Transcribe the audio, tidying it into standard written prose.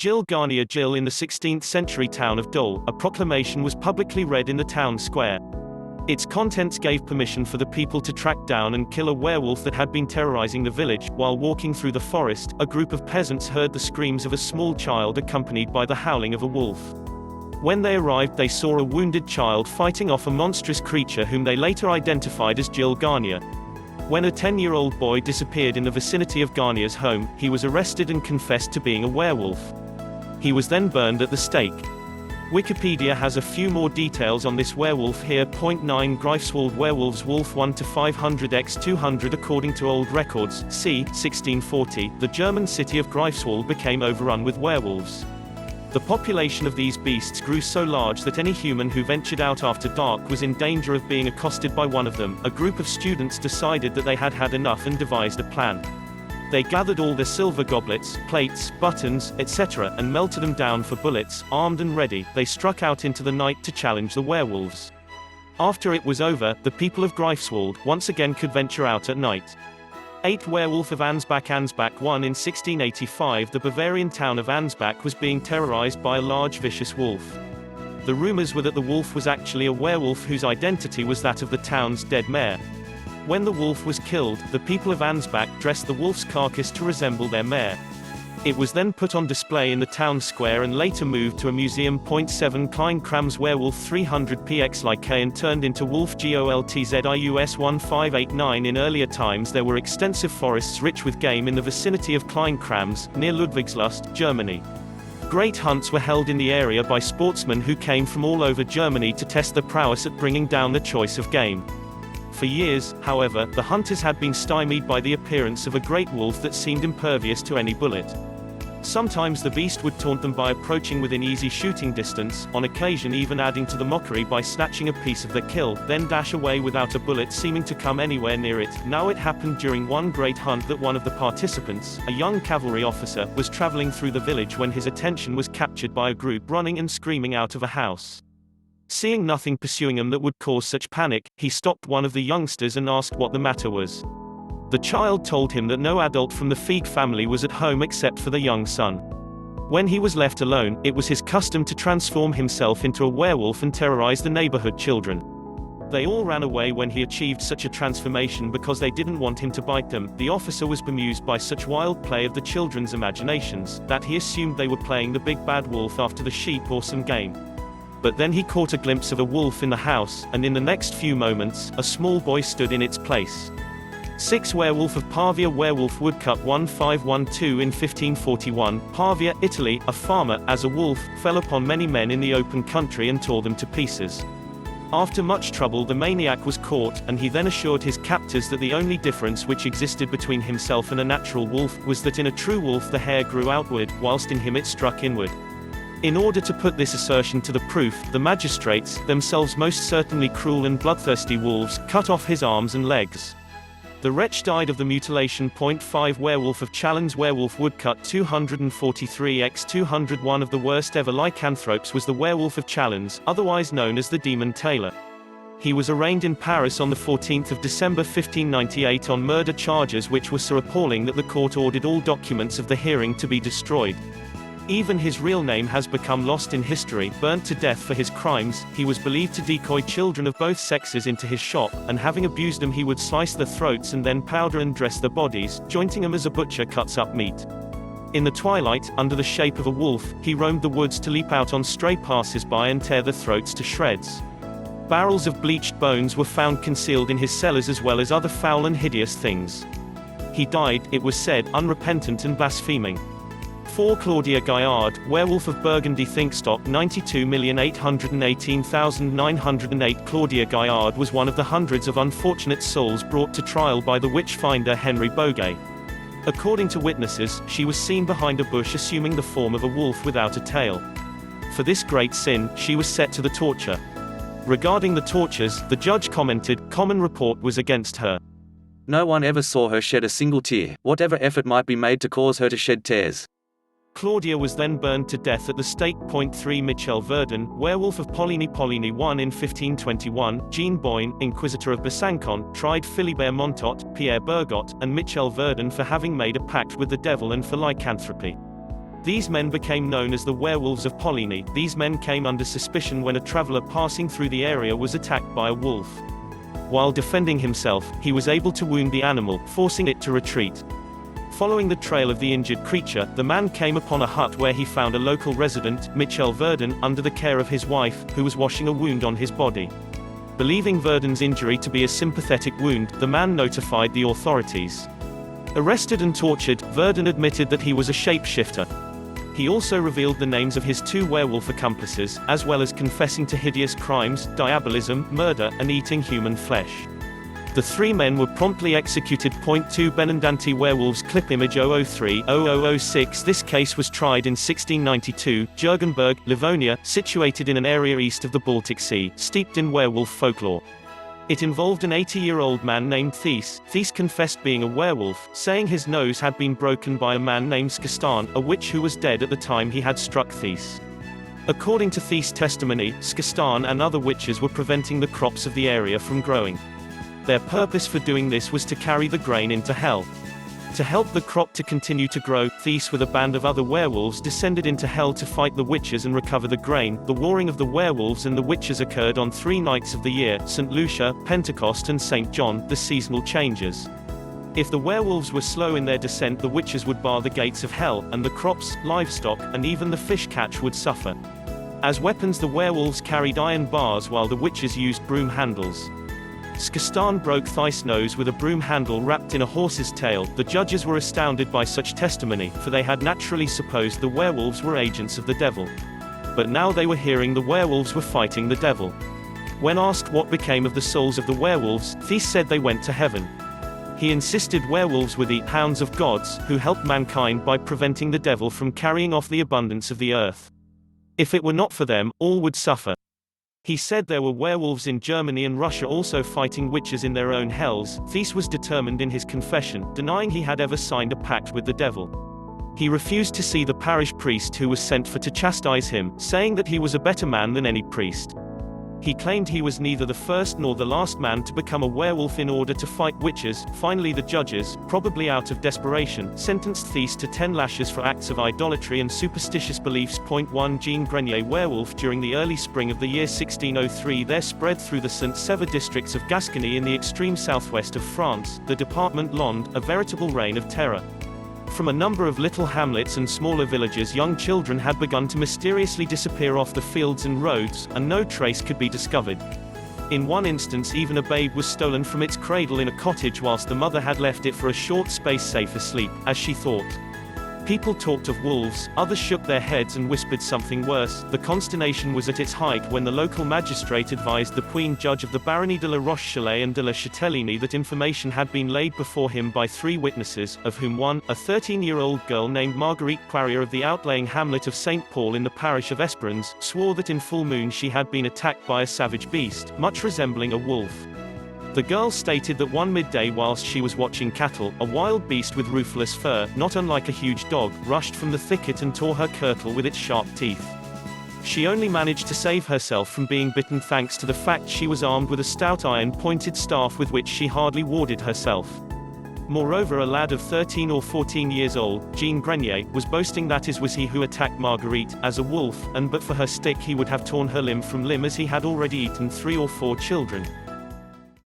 Gil Garnier Gil. In the 16th century town of Dole, a proclamation was publicly read in the town square. Its contents gave permission for the people to track down and kill a werewolf that had been terrorizing the village. While walking through the forest, a group of peasants heard the screams of a small child accompanied by the howling of a wolf. When they arrived, they saw a wounded child fighting off a monstrous creature whom they later identified as Gil Garnier. When a 10-year-old boy disappeared in the vicinity of Garnier's home, he was arrested and confessed to being a werewolf. He was then burned at the stake. Wikipedia has a few more details on this werewolf here. 9 Greifswald werewolves. Wolf 1 to 500 x 200. According to old records, c. 1640, the German city of Greifswald became overrun with werewolves. The population of these beasts grew so large that any human who ventured out after dark was in danger of being accosted by one of them. A group of students decided that they had had enough and devised a plan. They gathered all their silver goblets, plates, buttons, etc., and melted them down for bullets. Armed and ready, they struck out into the night to challenge the werewolves. After it was over, the people of Greifswald once again could venture out at night. 8 Werewolf of Ansbach. Ansbach 1. In 1685, the Bavarian town of Ansbach was being terrorized by a large vicious wolf. The rumors were that the wolf was actually a werewolf whose identity was that of the town's dead mayor. When the wolf was killed, the people of Ansbach dressed the wolf's carcass to resemble their mayor. It was then put on display in the town square and later moved to a museum. 7 Klein Kram's Werewolf 300 px like and turned into Wolf Goltzius 1589. In earlier times there were extensive forests rich with game in the vicinity of Klein Krams, near Ludwigslust, Germany. Great hunts were held in the area by sportsmen who came from all over Germany to test their prowess at bringing down the choice of game. For years, however, the hunters had been stymied by the appearance of a great wolf that seemed impervious to any bullet. Sometimes the beast would taunt them by approaching within easy shooting distance, on occasion even adding to the mockery by snatching a piece of their kill, then dash away without a bullet seeming to come anywhere near it. Now it happened during one great hunt that one of the participants, a young cavalry officer, was traveling through the village when his attention was captured by a group running and screaming out of a house. Seeing nothing pursuing him that would cause such panic, he stopped one of the youngsters and asked what the matter was. The child told him that no adult from the Feig family was at home except for the young son. When he was left alone, it was his custom to transform himself into a werewolf and terrorize the neighborhood children. They all ran away when he achieved such a transformation because they didn't want him to bite them. The officer was bemused by such wild play of the children's imaginations, that he assumed they were playing the big bad wolf after the sheep or some game. But then he caught a glimpse of a wolf in the house, and in the next few moments, a small boy stood in its place. 6 Werewolf of Pavia. Werewolf woodcut 1512. In 1541, Pavia, Italy, a farmer, as a wolf, fell upon many men in the open country and tore them to pieces. After much trouble the maniac was caught, and he then assured his captors that the only difference which existed between himself and a natural wolf was that in a true wolf the hair grew outward, whilst in him it struck inward. In order to put this assertion to the proof, the magistrates, themselves most certainly cruel and bloodthirsty wolves, cut off his arms and legs. The wretch died of the mutilation. 5 Werewolf of Chalons. Werewolf woodcut 243 x 200. One of the worst ever lycanthropes was the Werewolf of Chalons, otherwise known as the Demon Tailor. He was arraigned in Paris on the 14th of December 1598 on murder charges which were so appalling that the court ordered all documents of the hearing to be destroyed. Even his real name has become lost in history. Burnt to death for his crimes, he was believed to decoy children of both sexes into his shop, and having abused them he would slice their throats and then powder and dress their bodies, jointing them as a butcher cuts up meat. In the twilight, under the shape of a wolf, he roamed the woods to leap out on stray passers-by and tear their throats to shreds. Barrels of bleached bones were found concealed in his cellars as well as other foul and hideous things. He died, it was said, unrepentant and blaspheming. 4 Claudia Gaillard, Werewolf of Burgundy. Thinkstock 92,818,908. Claudia Gaillard was one of the hundreds of unfortunate souls brought to trial by the witch-finder Henry Boguet. According to witnesses, she was seen behind a bush assuming the form of a wolf without a tail. For this great sin, she was set to the torture. Regarding the tortures, the judge commented, "Common report was against her. No one ever saw her shed a single tear, whatever effort might be made to cause her to shed tears." Claudia was then burned to death at the stake. 3 Michel Verdun, Werewolf of Poligny. Poligny 1. In 1521, Jean Boyne, Inquisitor of Besancon, tried Philibert Montot, Pierre Bergot, and Michel Verdun for having made a pact with the devil and for lycanthropy. These men became known as the werewolves of Poligny. These men came under suspicion when a traveler passing through the area was attacked by a wolf. While defending himself, he was able to wound the animal, forcing it to retreat. Following the trail of the injured creature, the man came upon a hut where he found a local resident, Michel Verdun, under the care of his wife, who was washing a wound on his body. Believing Verdun's injury to be a sympathetic wound, the man notified the authorities. Arrested and tortured, Verdun admitted that he was a shapeshifter. He also revealed the names of his 2 werewolf accomplices, as well as confessing to hideous crimes, diabolism, murder, and eating human flesh. The 3 men were promptly executed. 2 Benandanti Werewolves Clip Image 003-0006. This case was tried in 1692, Jürgenberg, Livonia, situated in an area east of the Baltic Sea, steeped in werewolf folklore. It involved an 80-year-old man named Thies. Thies confessed being a werewolf, saying his nose had been broken by a man named Skastan, a witch who was dead at the time he had struck Thies. According to Thies' testimony, Skastan and other witches were preventing the crops of the area from growing. Their purpose for doing this was to carry the grain into hell. To help the crop to continue to grow, Thies with a band of other werewolves descended into hell to fight the witches and recover the grain. The warring of the werewolves and the witches occurred on 3 nights of the year: St. Lucia, Pentecost and St. John, the seasonal changes. If the werewolves were slow in their descent, the witches would bar the gates of hell, and the crops, livestock, and even the fish catch would suffer. As weapons, the werewolves carried iron bars while the witches used broom handles. Skastan broke Thies' nose with a broom handle wrapped in a horse's tail. The judges were astounded by such testimony, for they had naturally supposed the werewolves were agents of the devil. But now they were hearing the werewolves were fighting the devil. When asked what became of the souls of the werewolves, Thies said they went to heaven. He insisted werewolves were the hounds of gods, who helped mankind by preventing the devil from carrying off the abundance of the earth. If it were not for them, all would suffer. He said there were werewolves in Germany and Russia also fighting witches in their own hells. Thies was determined in his confession, denying he had ever signed a pact with the devil. He refused to see the parish priest who was sent for to chastise him, saying that he was a better man than any priest. He claimed he was neither the first nor the last man to become a werewolf in order to fight witches. Finally, the judges, probably out of desperation, sentenced Thies to 10 lashes for acts of idolatry and superstitious beliefs. 1 Jean Grenier werewolf. During the early spring of the year 1603, there spread through the Saint-Sever districts of Gascony in the extreme southwest of France, the Departement Landes, a veritable reign of terror. From a number of little hamlets and smaller villages, young children had begun to mysteriously disappear off the fields and roads, and no trace could be discovered. In one instance, even a babe was stolen from its cradle in a cottage whilst the mother had left it for a short space safe asleep, as she thought. People talked of wolves, others shook their heads and whispered something worse. The consternation was at its height when the local magistrate advised the Puyn judge of the Barony de la Roche-Chalais and de la Châtellenie that information had been laid before him by 3 witnesses, of whom one, a 13-year-old girl named Marguerite Poirier of the outlying hamlet of St. Paul in the parish of Esperance, swore that in full moon she had been attacked by a savage beast, much resembling a wolf. The girl stated that one midday whilst she was watching cattle, a wild beast with rufous fur, not unlike a huge dog, rushed from the thicket and tore her kirtle with its sharp teeth. She only managed to save herself from being bitten thanks to the fact she was armed with a stout iron-pointed staff with which she hardly warded herself. Moreover, a lad of 13 or 14 years old, Jean Grenier, was boasting that it was he who attacked Marguerite, as a wolf, and but for her stick he would have torn her limb from limb as he had already eaten 3 or 4 children.